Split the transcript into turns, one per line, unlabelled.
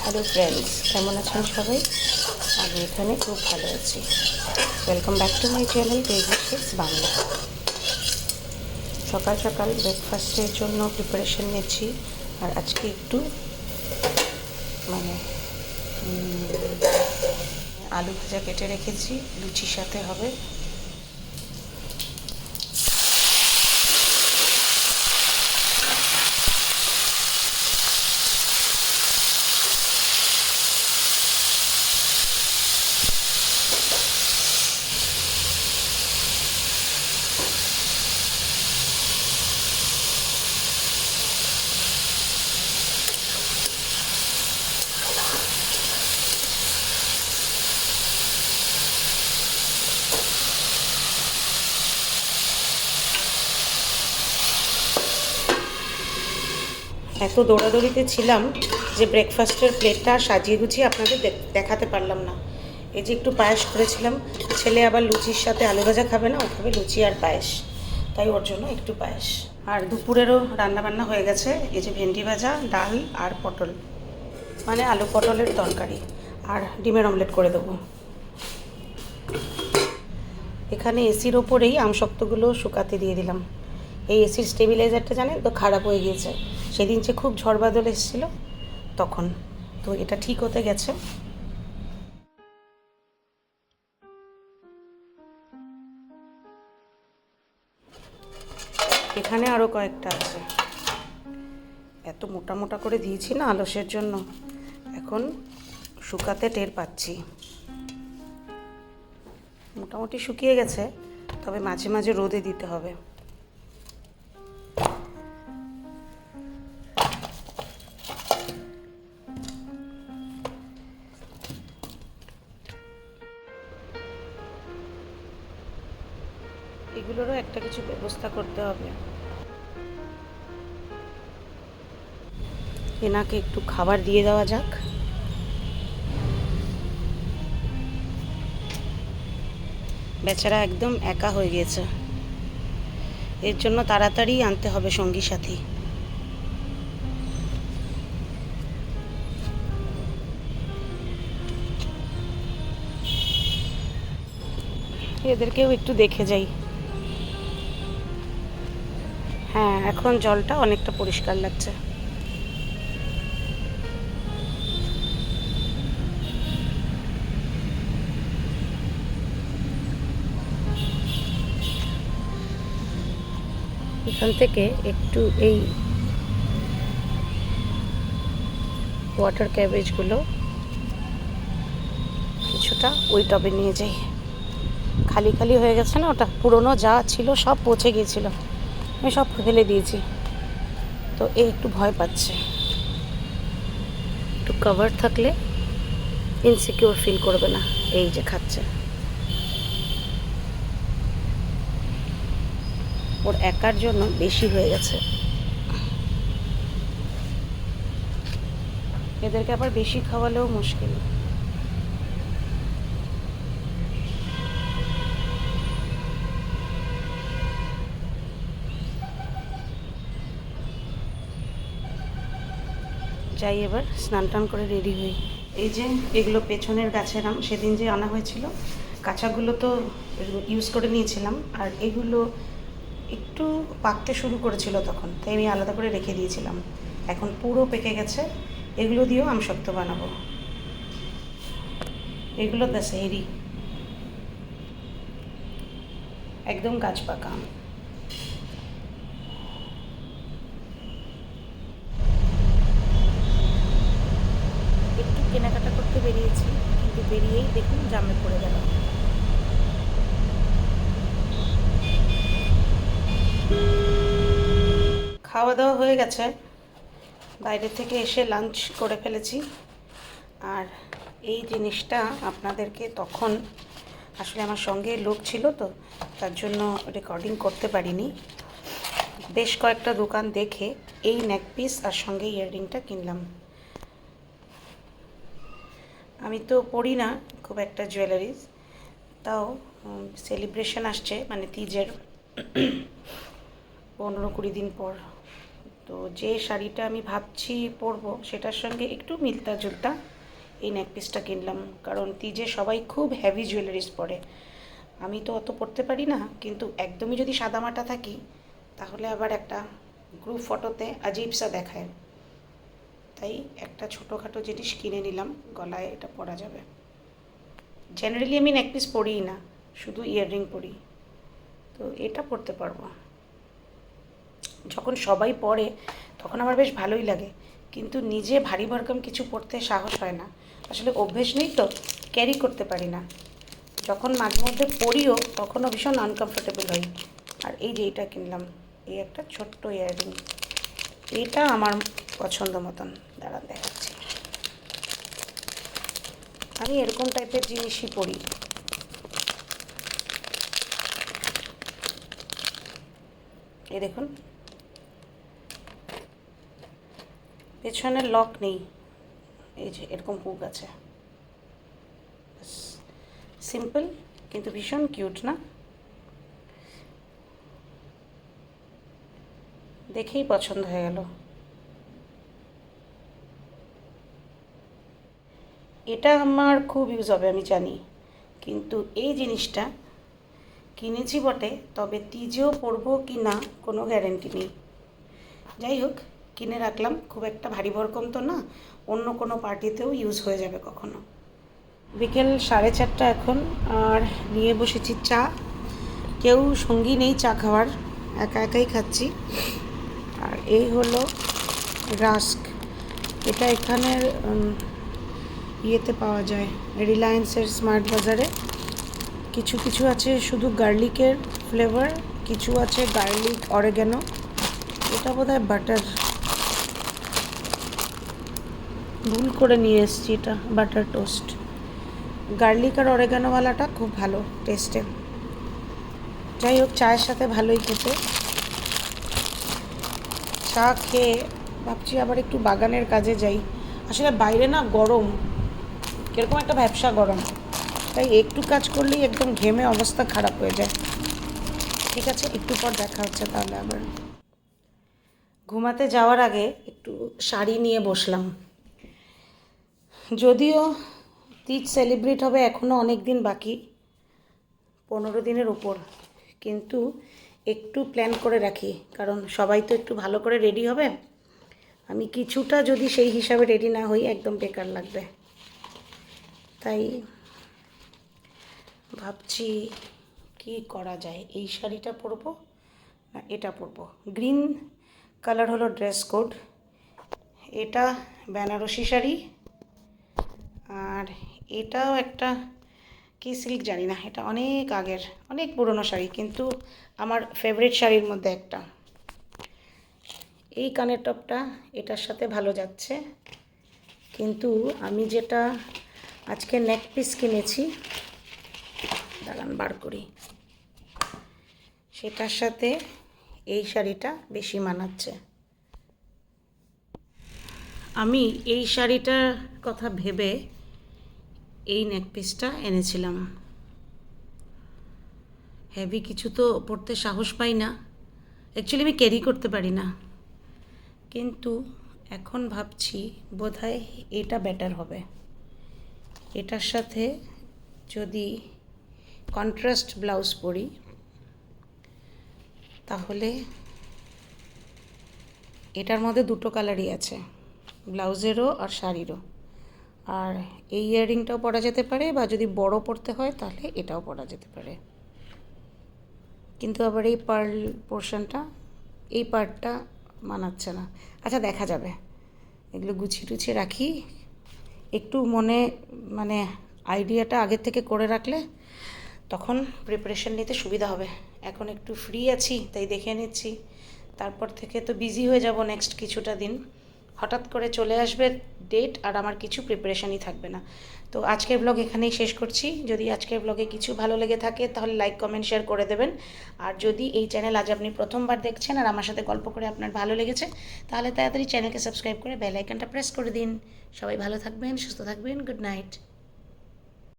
Hello friends, কেমন আছেন সবাই? আমি এখানে খুব ভালো আছি। Welcome back to my channel baby chefs Bangla. সকাল সকাল ব্রেকফাস্টের জন্য প্রিপারেশন নিচ্ছি। আর আজকে একটু মানে আলু ভাজা কেটে রেখেছি, লুচির সাথে হবে। এত দৌড়াদৌড়িতে ছিলাম যে ব্রেকফাস্টের প্লেটটা সাজিয়ে গুছিয়ে আপনাদের দেখাতে পারলাম না। এই যে একটু পায়েস করেছিলাম, ছেলে আবার লুচির সাথে আলু ভাজা খাবে না, ও খাবে লুচি আর পায়েস, তাই ওর জন্য একটু পায়েস। আর দুপুরেরও রান্নাবান্না হয়ে গেছে। এই যে ভেন্ডি ভাজা, ডাল আর পটল, মানে আলু পটলের তরকারি, আর ডিমের অমলেট করে দেবো। এখানে এসির ওপরেই আমশক্তগুলো শুকাতে দিয়ে দিলাম। এই এসির স্টেবিলাইজারটা জানেন তো খারাপ হয়ে গিয়েছে, সেদিন যে খুব ঝড় বাদল এসেছিল তখন, তো এটা ঠিক হতে গেছে। এখানে আরও কয়েকটা আছে। এত মোটা মোটা করে দিয়েছি না আলসের জন্য, এখন শুকাতে টের পাচ্ছি। মোটামুটি শুকিয়ে গেছে, তবে মাঝে মাঝে রোদে দিতে হবে। এগুলোরও একটা কিছু ব্যবস্থা করতে হবে। এনাকে একটু খাবার দিয়ে দেওয়া যাক। বেচারা একদম একা হয়ে গিয়েছে, এর জন্য তাড়াতাড়ি আনতে হবে সঙ্গী সাথী। এদেরকেও একটু দেখে যাই। হ্যাঁ, এখন জলটা অনেকটা পরিষ্কার লাগছে। এখান থেকে একটু এই ওয়াটার ক্যাবেজগুলো কিছুটা ওই টবে নিয়ে যাই। খালি খালি হয়ে গেছে না, ওটা পুরনো যা ছিল সব পচে গিয়েছিল, আমি সব ফেলে দিয়েছি। তো এ একটু ভয় পাচ্ছে। একটু কভার থাকলে ইনসিকিউর ফিল করবে না। এই যে খাচ্ছে, ওর একার জন্য বেশি হয়ে গেছে। এদেরকে আবার বেশি খাওয়ালেও মুশকিল। যাই, এবার স্নান টান করে রেডি হই। এই যে এগুলো পেছনের গাছের আম, সেদিন যে আনা হয়েছিল, কাঁচাগুলো তো ইউজ করে নিয়েছিলাম, আর এগুলো একটু পাকতে শুরু করেছিল তখন, তাই আমি আলাদা করে রেখে দিয়েছিলাম। এখন পুরো পেকে গেছে, এগুলো দিয়েও আমশক্ত বানাবো। এগুলো দশেরি, একদম গাছ পাকা আম। একটু কেনাকাটা করতে বেরিয়েছি, কিন্তু বেরিয়েই দেখুন জামে পড়ে গেল। খাওয়া দাওয়া হয়ে গেছে, বাইরে থেকে এসে লাঞ্চ করে ফেলেছি। আর এই জিনিসটা আপনাদেরকে তখন আসলে আমার সঙ্গে লোক ছিল তো, তার জন্য রেকর্ডিং করতে পারিনি। বেশ কয়েকটা দোকান দেখে এই নেকপিস আর সঙ্গে ইয়াররিংটা কিনলাম। আমি তো পরি না খুব একটা জুয়েলারিজ, তাও সেলিব্রেশন আসছে, মানে তিজের 15-20 দিন পর তো যে শাড়িটা আমি ভাবছি পরবো সেটার সঙ্গে একটু মিলতা জুলতা এই নেকপিসটা কিনলাম, কারণ তিজে সবাই খুব হেভি জুয়েলারিস পরে। আমি তো অত পরতে পারি না, কিন্তু একদমই যদি সাদামাটা থাকি তাহলে আবার একটা গ্রুপ ফটোতে আজীবসা দেখায়। তাই একটা ছোটোখাটো জিনিস কিনে নিলাম, গলায় এটা পরা যাবে। জেনারেলি আমি নেকপিস পরিই না, শুধু ইয়াররিং পরি, তো এটা পরতে পারবো। যখন সবাই পরে তখন আমার বেশ ভালোই লাগে, কিন্তু নিজে ভারী ভরকম কিছু পরতে সাহস হয় না। আসলে অভ্যেস নেই তো, ক্যারি করতে পারি না। যখন মাঝে মধ্যে পরিও তখনও ভীষণ আনকমফোর্টেবল হই। আর এই যে এটা কিনলাম, এই একটা ছোট্ট ইয়াররিং, এটা আমার পছন্দ মতন। দাঁড়ান দেখাচ্ছি। আমি এরকম টাইপের জিনিসই পরি। এই দেখুন, পেছনে লক নেই, এই যে এরকম হুক আছে। সিম্পল কিন্তু ভীষণ কিউট না? দেখেই পছন্দ হয়ে গেল। এটা আমার খুব ইউজ হবে আমি জানি, কিন্তু এই জিনিসটা কিনেছি বটে, তবে তিজেও পরবো কি না কোনো গ্যারেন্টি নেই। যাই হোক, কিনে রাখলাম। খুব একটা ভারী ভরকম তো না, অন্য কোনো পার্টিতেও ইউজ হয়ে যাবে কখনো। বিকেল 4:30 এখন, আর নিয়ে বসেছি চা। কেউ সঙ্গী নেই চা খাওয়ার, একা একাই খাচ্ছি। আর এই হলো রাস্ক, এটা এখানের ইয়েতে পাওয়া যায়, রিলায়েন্সের স্মার্ট বাজারে। কিছু কিছু আছে শুধু গার্লিকের ফ্লেভার, কিছু আছে গার্লিক অরেগানো, এটা বোধহয় বাটার, ভুল করে নিয়ে এসেছি, এটা বাটার টোস্ট। গার্লিক আর অরেগানোওয়ালাটা খুব ভালো টেস্টে। যাই হোক, চায়ের সাথে ভালোই খেতে। চা খেয়ে ভাবছি আবার একটু বাগানের কাজে যাই। আসলে বাইরে না গরম, কীরকম একটা ভ্যাপসা গরম, তাই একটু কাজ করলেই একদম ঘেমে অবস্থা খারাপ হয়ে যায়। ঠিক আছে, একটু পর দেখা হচ্ছে তাহলে আবার। ঘুমাতে যাওয়ার আগে একটু শাড়ি নিয়ে বসলাম। যদিও তিজ সেলিব্রেট হবে এখনও অনেক দিন বাকি, 15 দিনের উপর, কিন্তু একটু প্ল্যান করে রাখি, কারণ সবাই তো একটু ভালো করে রেডি হবে। আমি কিছুটা যদি সেই হিসাবে রেডি না হই একদম বেকার লাগবে। তাই ভাবছি কি করা যায়, এই শাড়িটা পরবো না এটা পরবো। গ্রিন কালার হলো ড্রেস কোড। এটা বেনারসি শাড়ি, আর এটাও একটা কি সিল্ক জানি না, এটা অনেক আগের, অনেক পুরনো শাড়ি, কিন্তু আমার ফেভারিট শাড়ির মধ্যে একটা। এই কানের টপটা এটার সাথে ভালো যাচ্ছে, কিন্তু আমি যেটা আজকে নেক পিস কিনেছি, দাঁড়ান বার করি, সেটার সাথে এই শাড়িটা বেশি মানাচ্ছে। আমি এই শাড়িটার কথা ভেবে এই নেক পিসটা এনেছিলাম। হেভি কিছু তো পরতে সাহস পাই না, অ্যাকচুয়ালি আমি ক্যারি করতে পারি না, কিন্তু এখন ভাবছি বোধহয় এটা বেটার হবে। এটার সাথে যদি কন্ট্রাস্ট ব্লাউজ পরি তাহলে, এটার মধ্যে দুটো কালারই আছে, ব্লাউজেরও আর শাড়িরও। আর এই ইয়াররিংটাও পরা যেতে পারে, বা যদি বড় পরতে হয় তাহলে এটাও পরা যেতে পারে। কিন্তু আবার এই পার্ল পোর্শনটা, এই পার্টটা মানাচ্ছে না। আচ্ছা, দেখা যাবে, এগুলো গুছিয়ে টুছিয়ে রাখি। একটু মানে আইডিয়াটা আগের থেকে করে রাখলে তখন প্রিপারেশন নিতে সুবিধা হবে। এখন একটু ফ্রি আছি তাই দেখে নিচ্ছি, তারপর থেকে তো বিজি হয়ে যাব নেক্সট কিছুটা দিন। হঠাৎ করে চলে আসবে ডেট, আর আমার কিছু প্রিপারেশনই থাকবে না। তো আজকের ব্লগ এখানেই শেষ করছি। যদি আজকের ব্লগে কিছু ভালো লেগে থাকে তাহলে লাইক কমেন্ট শেয়ার করে দেবেন। আর যদি এই চ্যানেল আজ আপনি প্রথমবার দেখছেন আর আমার সাথে গল্প করে আপনার ভালো লেগেছে, তাহলে তাড়াতাড়ি চ্যানেলকে সাবস্ক্রাইব করে বেল আইকনটা প্রেস করে দিন। সবাই ভালো থাকবেন, সুস্থ থাকবেন, গুড নাইট।